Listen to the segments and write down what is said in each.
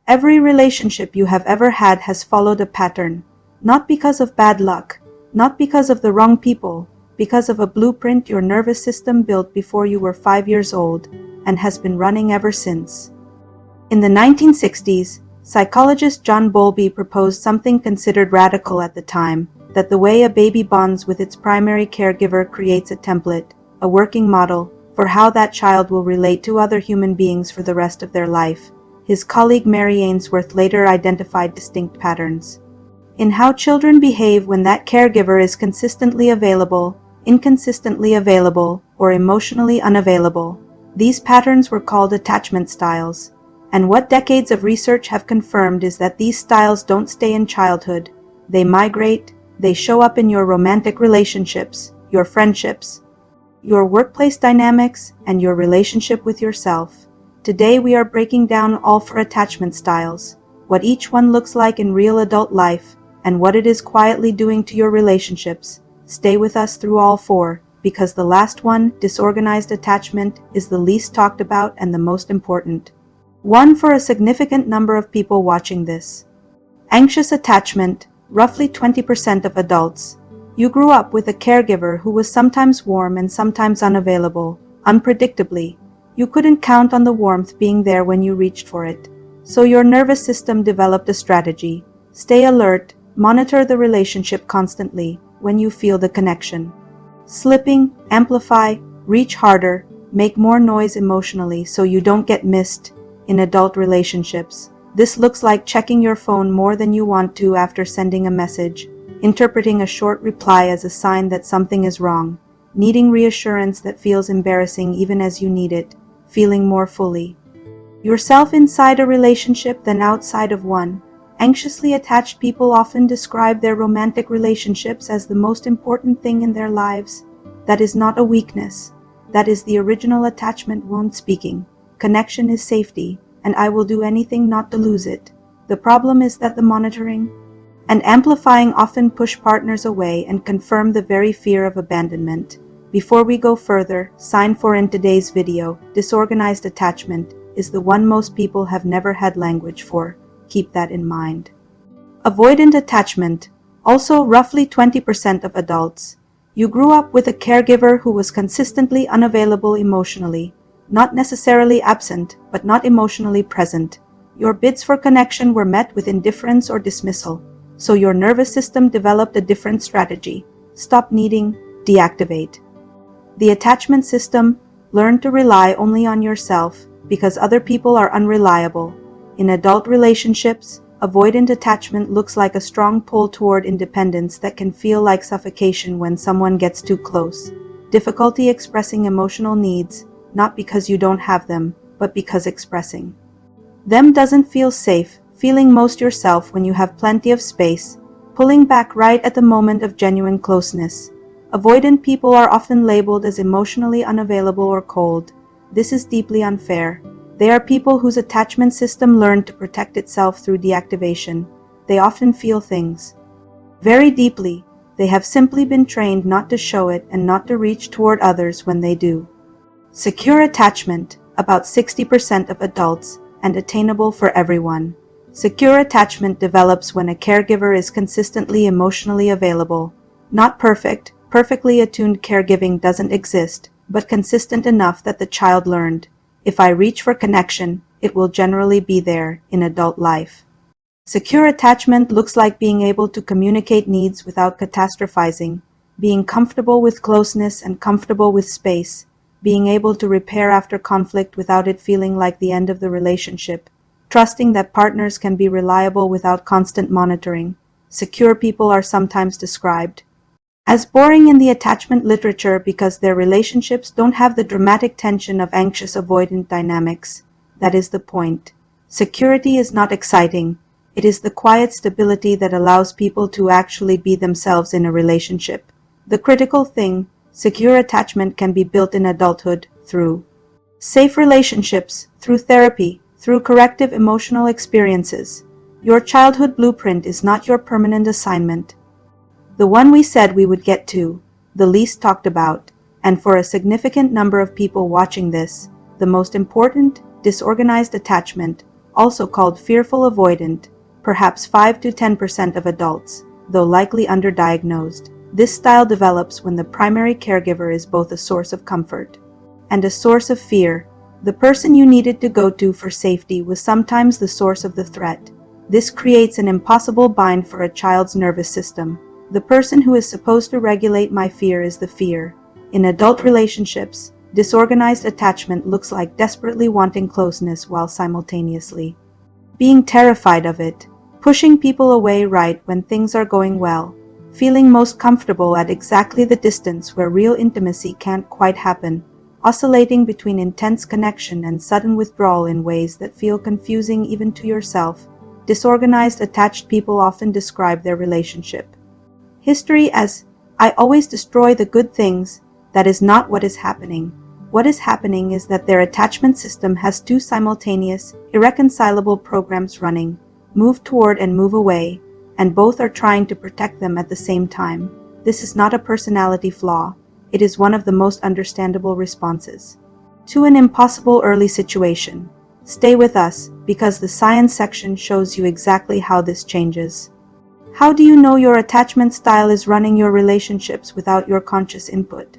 Every relationship you have ever had has followed a pattern, not because of bad luck, not because of the wrong people, because of a blueprint your nervous system built before you were 5 years old and has been running ever since. In the 1960s, psychologist John Bowlby proposed something considered radical at the time, that the way a baby bonds with its primary caregiver creates a template, a working model, for how that child will relate to other human beings for the rest of their life. His colleague Mary Ainsworth later identified distinct patterns in how children behave when that caregiver is consistently available, inconsistently available, or emotionally unavailable. These patterns were called attachment styles, and what decades of research have confirmed is that these styles don't stay in childhood. They migrate, they show up in your romantic relationships, your friendships, your workplace dynamics, and your relationship with yourself. Today we are breaking down all 4 attachment styles, what each one looks like in real adult life, and what it is quietly doing to your relationships. Stay with us through all 4, because the last one, disorganized attachment, is the least talked about and the most important. 1 for a significant number of people watching this. Anxious attachment, roughly 20% of adults. You grew up with a caregiver who was sometimes warm and sometimes unavailable, unpredictably. You couldn't count on the warmth being there when you reached for it. So your nervous system developed a strategy. Stay alert, monitor the relationship constantly when you feel the connection. Slipping, amplify, reach harder, make more noise emotionally so you don't get missed. In adult relationships, this looks like checking your phone more than you want to after sending a message, interpreting a short reply as a sign that something is wrong, needing reassurance that feels embarrassing even as you need it, feeling more fully yourself inside a relationship than outside of one. Anxiously attached people often describe their romantic relationships as the most important thing in their lives. That is not a weakness. That is the original attachment wound speaking. Connection is safety, and I will do anything not to lose it. The problem is that the monitoring and amplifying often push partners away and confirm the very fear of abandonment. Before we go further, sign for in today's video, disorganized attachment is the one most people have never had language for. Keep that in mind. Avoidant attachment, also roughly 20% of adults. You grew up with a caregiver who was consistently unavailable emotionally, not necessarily absent, but not emotionally present. Your bids for connection were met with indifference or dismissal, so your nervous system developed a different strategy. Stop needing, deactivate. The attachment system learned to rely only on yourself because other people are unreliable. In adult relationships, avoidant attachment looks like a strong pull toward independence that can feel like suffocation when someone gets too close. Difficulty expressing emotional needs, not because you don't have them, but because expressing them doesn't feel safe, feeling most yourself when you have plenty of space, pulling back right at the moment of genuine closeness. Avoidant people are often labeled as emotionally unavailable or cold. This is deeply unfair. They are people whose attachment system learned to protect itself through deactivation. They often feel things very deeply. They have simply been trained not to show it and not to reach toward others when they do. Secure attachment, about 60% of adults, and attainable for everyone. Secure attachment develops when a caregiver is consistently emotionally available. Not perfect, perfectly attuned caregiving doesn't exist, but consistent enough that the child learned, if I reach for connection, it will generally be there in adult life. Secure attachment looks like being able to communicate needs without catastrophizing, being comfortable with closeness and comfortable with space, being able to repair after conflict without it feeling like the end of the relationship, trusting that partners can be reliable without constant monitoring. Secure people are sometimes described as boring in the attachment literature because their relationships don't have the dramatic tension of anxious avoidant dynamics. That is the point. Security is not exciting. It is the quiet stability that allows people to actually be themselves in a relationship. The critical thing, secure attachment can be built in adulthood through safe relationships, through therapy, through corrective emotional experiences. Your childhood blueprint is not your permanent assignment. The one we said we would get to, the least talked about, and for a significant number of people watching this, the most important, disorganized attachment, also called fearful avoidant, perhaps 5 to 10% of adults, though likely underdiagnosed. This style develops when the primary caregiver is both a source of comfort and a source of fear. The person you needed to go to for safety was sometimes the source of the threat. This creates an impossible bind for a child's nervous system. The person who is supposed to regulate my fear is the fear. In adult relationships, disorganized attachment looks like desperately wanting closeness while simultaneously being terrified of it, pushing people away right when things are going well, feeling most comfortable at exactly the distance where real intimacy can't quite happen, oscillating between intense connection and sudden withdrawal in ways that feel confusing even to yourself. Disorganized attached people often describe their relationship history as, "I always destroy the good things." That is not what is happening. What is happening is that their attachment system has two simultaneous, irreconcilable programs running: move toward and move away, and both are trying to protect them at the same time. This is not a personality flaw. It is one of the most understandable responses to an impossible early situation. Stay with us, because the science section shows you exactly how this changes. How do you know your attachment style is running your relationships without your conscious input?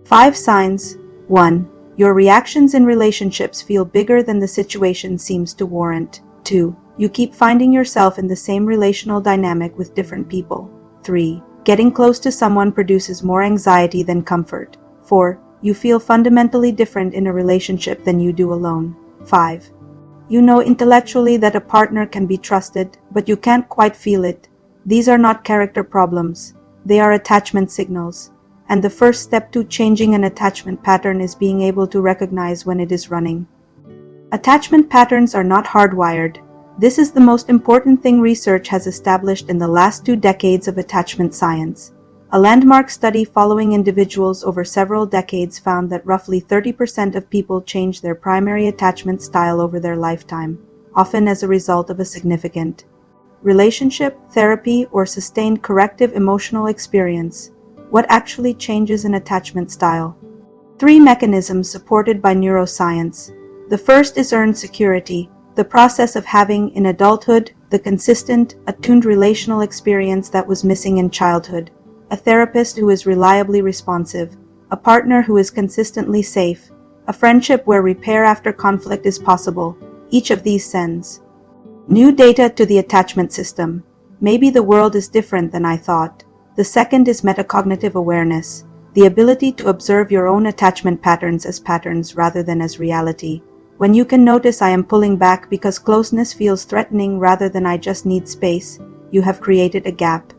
5 signs. 1. Your reactions in relationships feel bigger than the situation seems to warrant. 2. You keep finding yourself in the same relational dynamic with different people. 3. Getting close to someone produces more anxiety than comfort. 4. You feel fundamentally different in a relationship than you do alone. 5. You know intellectually that a partner can be trusted, but you can't quite feel it. These are not character problems. They are attachment signals. And the first step to changing an attachment pattern is being able to recognize when it is running. Attachment patterns are not hardwired. This is the most important thing research has established in the last 2 decades of attachment science. A landmark study following individuals over several decades found that roughly 30% of people change their primary attachment style over their lifetime, often as a result of a significant relationship, therapy, or sustained corrective emotional experience. What actually changes an attachment style? 3 mechanisms supported by neuroscience. The first is earned security, the process of having, in adulthood, the consistent, attuned relational experience that was missing in childhood. A therapist who is reliably responsive, a partner who is consistently safe, a friendship where repair after conflict is possible. Each of these sends new data to the attachment system. Maybe the world is different than I thought. The second is metacognitive awareness, the ability to observe your own attachment patterns as patterns rather than as reality. When you can notice I am pulling back because closeness feels threatening rather than I just need space, you have created a gap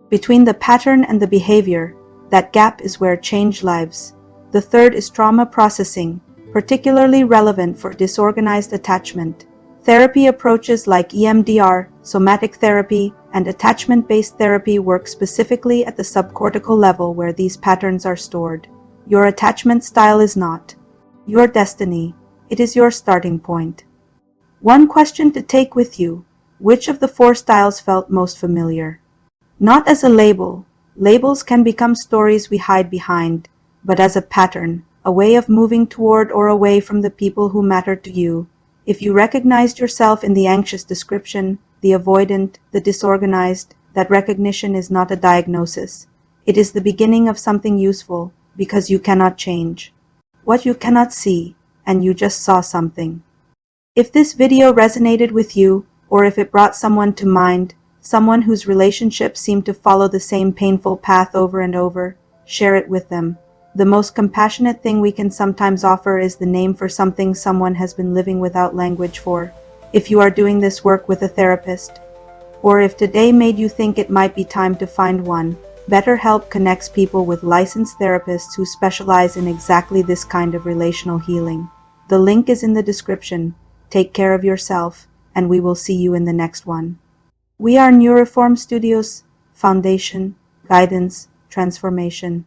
between the pattern and the behavior. That gap is where change lives. The third is trauma processing, particularly relevant for disorganized attachment. Therapy approaches like EMDR, somatic therapy, and attachment-based therapy work specifically at the subcortical level where these patterns are stored. Your attachment style is not your destiny. It is your starting point. One question to take with you: which of the 4 styles felt most familiar? Not as a label. Labels can become stories we hide behind, but as a pattern, a way of moving toward or away from the people who matter to you. If you recognized yourself in the anxious description, the avoidant, the disorganized, that recognition is not a diagnosis. It is the beginning of something useful, because you cannot change what you cannot see, and you just saw something. If this video resonated with you, or if it brought someone to mind, someone whose relationships seem to follow the same painful path over and over, share it with them. The most compassionate thing we can sometimes offer is the name for something someone has been living without language for. If you are doing this work with a therapist, or if today made you think it might be time to find one, BetterHelp connects people with licensed therapists who specialize in exactly this kind of relational healing. The link is in the description. Take care of yourself, and we will see you in the next one. We are Neuroform Studios, Foundation, Guidance, Transformation.